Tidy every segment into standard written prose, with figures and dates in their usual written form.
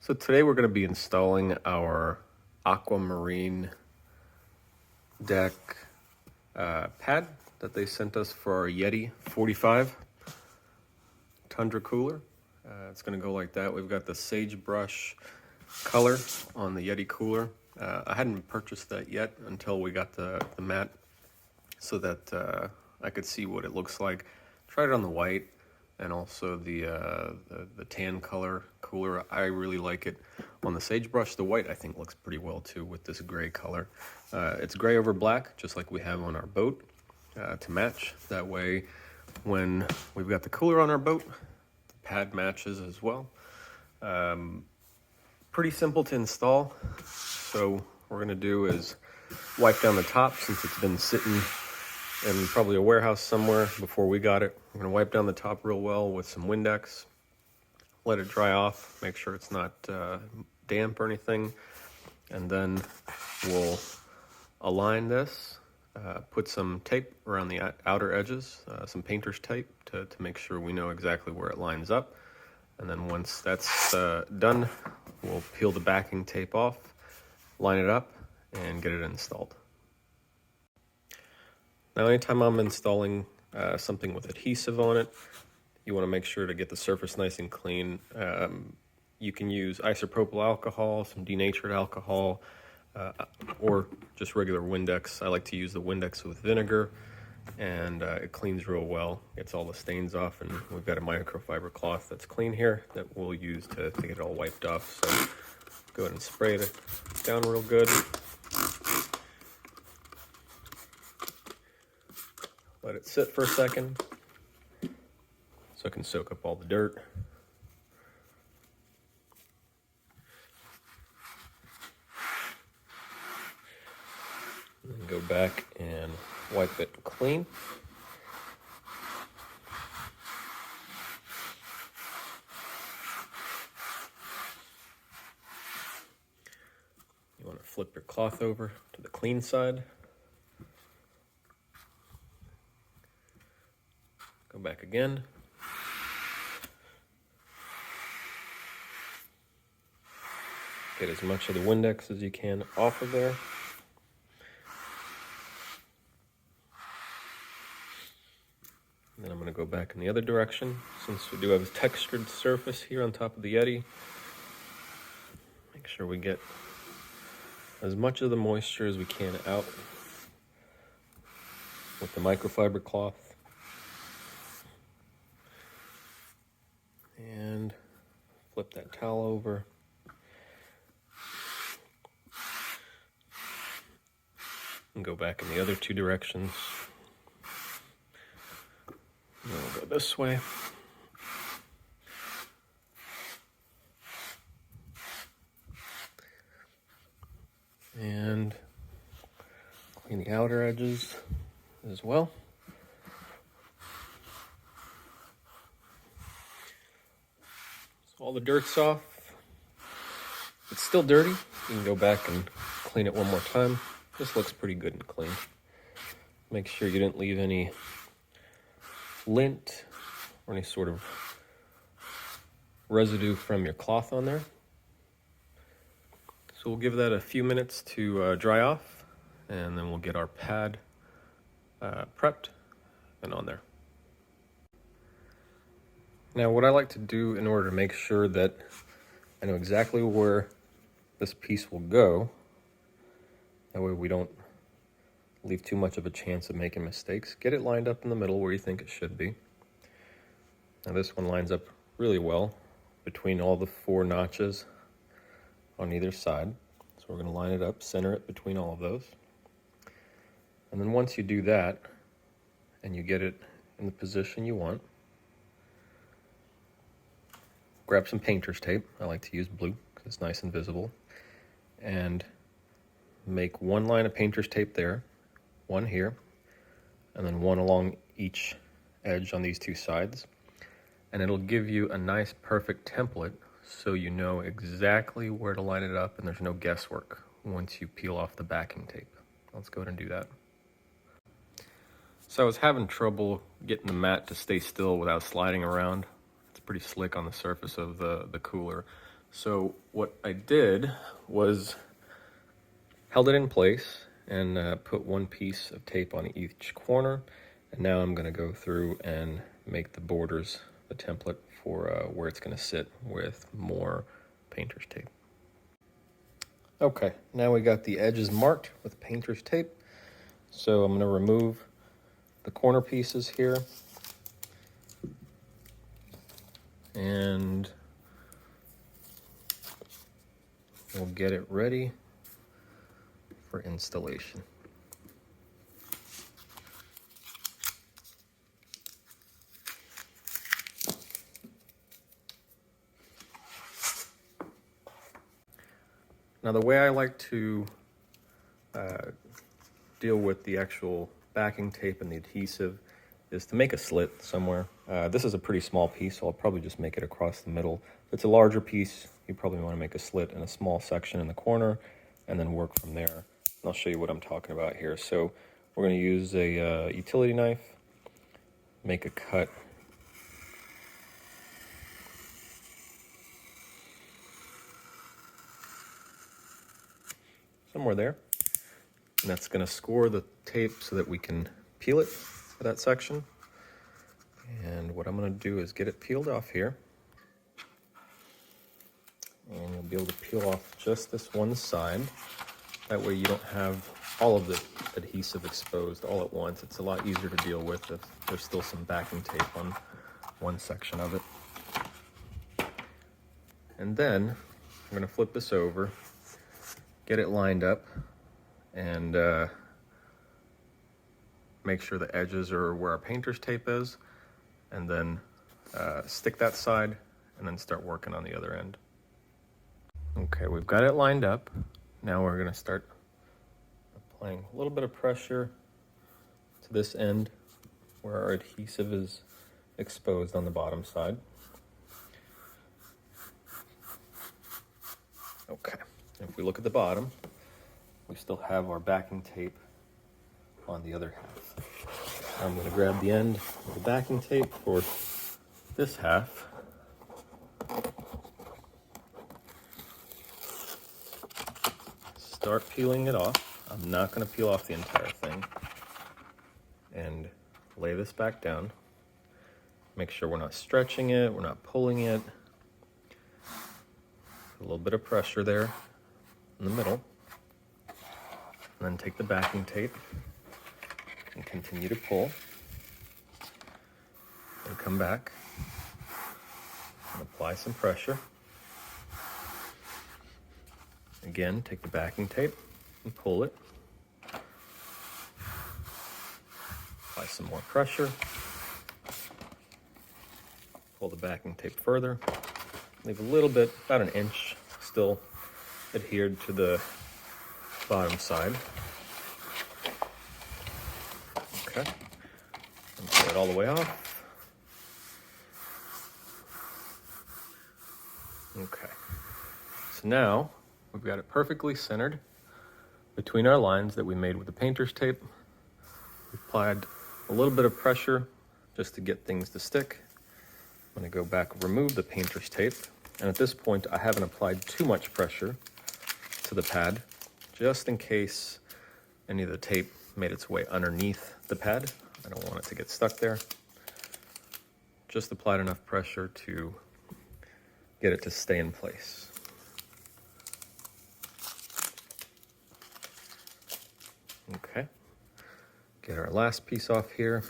So today we're going to be installing our Aqua Marine Deck pad that they sent us for our Yeti 45 Tundra cooler. It's going to go like that. We've got the sagebrush color on the Yeti cooler. I hadn't purchased that yet until we got the mat so that I could see what it looks like. Tried it on the white and also the tan color cooler. I really like it on the sagebrush. The white I think looks pretty well too with this gray color. It's gray over black, just like we have on our boat to match. That way when we've got the cooler on our boat, the pad matches as well. Pretty simple to install. So what we're gonna do is wipe down the top since it's been sitting in probably a warehouse somewhere before we got it. I'm gonna wipe down the top real well with some Windex, let it dry off, make sure it's not damp or anything, and then we'll align this, put some tape around the outer edges, some painter's tape to make sure we know exactly where it lines up. And then once that's done, we'll peel the backing tape off, line it up, and get it installed. Now, anytime I'm installing something with adhesive on it, you want to make sure to get the surface nice and clean. You can use isopropyl alcohol, some denatured alcohol, or just regular Windex. I like to use the Windex with vinegar, and it cleans real well, gets all the stains off, and we've got a microfiber cloth that's clean here that we'll use to get it all wiped off. So go ahead and spray it down real good. Let it sit for a second so it can soak up all the dirt. And then go back and wipe it clean. You want to flip your cloth over to the clean side. Go back again. Get as much of the Windex as you can off of there. And then I'm going to go back in the other direction. Since we do have a textured surface here on top of the Yeti, make sure we get as much of the moisture as we can out with the microfiber cloth. And flip that towel over. And go back in the other two directions. And then we'll go this way. And clean the outer edges as well. So all the dirt's off. It's still dirty. You can go back and clean it one more time. This looks pretty good and clean. Make sure you didn't leave any lint or any sort of residue from your cloth on there. So we'll give that a few minutes to dry off, and then we'll get our pad prepped and on there. Now, what I like to do in order to make sure that I know exactly where this piece will go, that way we don't leave too much of a chance of making mistakes. Get it lined up in the middle where you think it should be. Now this one lines up really well between all the 4 notches on either side. So we're going to line it up, center it between all of those. And then once you do that, and you get it in the position you want, grab some painter's tape. I like to use blue because it's nice and visible. And make one line of painter's tape there, one here, and then one along each edge on these 2 sides. And it'll give you a nice perfect template so you know exactly where to line it up and there's no guesswork once you peel off the backing tape. Let's go ahead and do that. So I was having trouble getting the mat to stay still without sliding around. It's pretty slick on the surface of the cooler. So what I did was held it in place and put one piece of tape on each corner. And now I'm going to go through and make the borders, the template for where it's going to sit with more painter's tape. Okay, now we got the edges marked with painter's tape. So I'm going to remove the corner pieces here. And we'll get it ready for installation. Now the way I like to deal with the actual backing tape and the adhesive is to make a slit somewhere. This is a pretty small piece, so I'll probably just make it across the middle. If it's a larger piece, you probably want to make a slit in a small section in the corner and then work from there. And I'll show you what I'm talking about here. So we're going to use a utility knife, make a cut somewhere there. And that's going to score the tape so that we can peel it for that section. And what I'm going to do is get it peeled off here. And you'll be able to peel off just this one side. That way you don't have all of the adhesive exposed all at once. It's a lot easier to deal with if there's still some backing tape on one section of it. And then I'm going to flip this over, get it lined up, and make sure the edges are where our painter's tape is, and then stick that side and then start working on the other end. Okay, we've got it lined up. Now we're going to start applying a little bit of pressure to this end where our adhesive is exposed on the bottom side. Okay, if we look at the bottom, we still have our backing tape on the other half. I'm going to grab the end of the backing tape for this half. Start peeling it off. I'm not going to peel off the entire thing. And lay this back down. Make sure we're not stretching it, we're not pulling it. A little bit of pressure there in the middle. And then take the backing tape and continue to pull. And come back and apply some pressure. Again, take the backing tape and pull it. Apply some more pressure. Pull the backing tape further. Leave a little bit, about an inch, still adhered to the bottom side. Okay. And pull it all the way off. Okay. So now we've got it perfectly centered between our lines that we made with the painter's tape. We've applied a little bit of pressure just to get things to stick. I'm going to go back and remove the painter's tape. And at this point, I haven't applied too much pressure to the pad, just in case any of the tape made its way underneath the pad. I don't want it to get stuck there. Just applied enough pressure to get it to stay in place. Okay, get our last piece off here.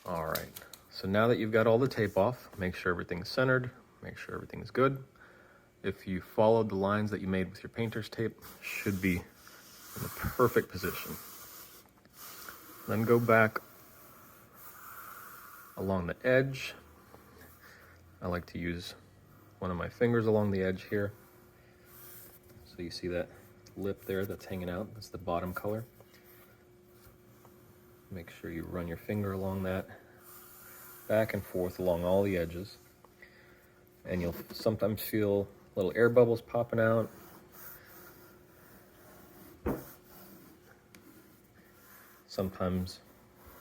All right, so now that you've got all the tape off, make sure everything's centered, make sure everything's good. If you followed the lines that you made with your painter's tape, should be in the perfect position. Then go back along the edge. I like to use one of my fingers along the edge here. So you see that lip there that's hanging out, that's the bottom color. Make sure you run your finger along that, back and forth along all the edges. And you'll sometimes feel little air bubbles popping out. Sometimes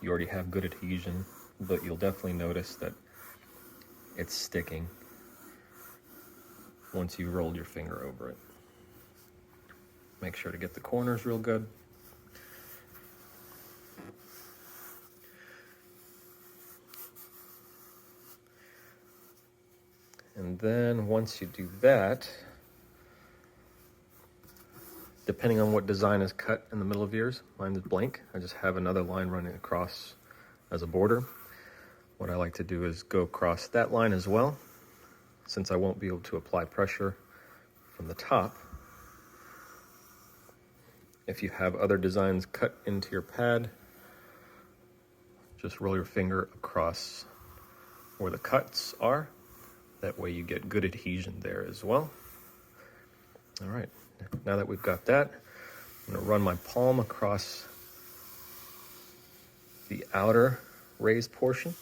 you already have good adhesion, but you'll definitely notice that it's sticking once you rolled your finger over it. Make sure to get the corners real good. And then once you do that, depending on what design is cut in the middle of yours, mine is blank. I just have another line running across as a border. What I like to do is go across that line as well, since I won't be able to apply pressure from the top. If you have other designs cut into your pad, just roll your finger across where the cuts are. That way you get good adhesion there as well. All right, now that we've got that, I'm gonna run my palm across the outer raised portion.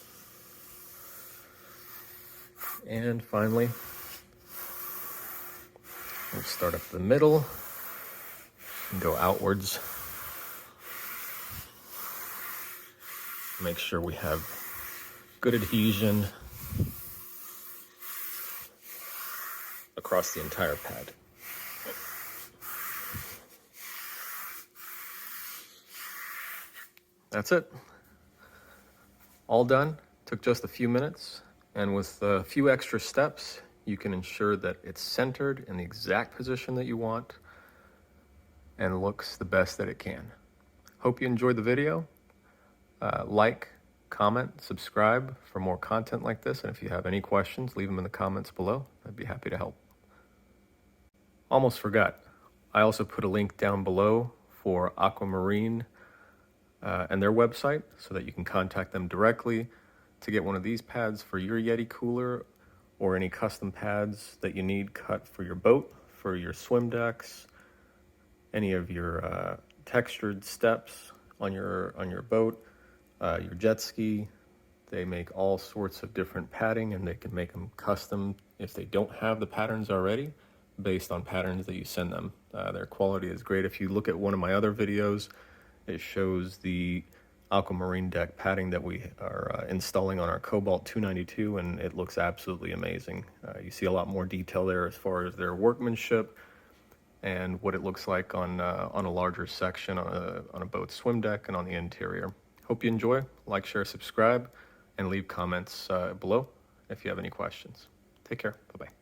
And finally, we'll start up the middle and go outwards. Make sure we have good adhesion across the entire pad. That's it. All done. Took just a few minutes, and with a few extra steps, you can ensure that it's centered in the exact position that you want and looks the best that it can. Hope you enjoyed the video. Like, comment, subscribe for more content like this, and if you have any questions, leave them in the comments below. I'd be happy to help. Almost forgot, I also put a link down below for Aqua Marine and their website so that you can contact them directly to get one of these pads for your Yeti cooler, or any custom pads that you need cut for your boat, for your swim decks, any of your textured steps on your boat, your jet ski. They make all sorts of different padding, and they can make them custom if they don't have the patterns already, based on patterns that you send them. Their quality is great. If you look at one of my other videos, it shows the Aqua Marine Deck padding that we are installing on our Cobalt 292, and it looks absolutely amazing. You see a lot more detail there as far as their workmanship and what it looks like on a larger section on a boat swim deck and on the interior. Hope you enjoy. Like, share, subscribe, and leave comments below if you have any questions. Take care. Bye-bye.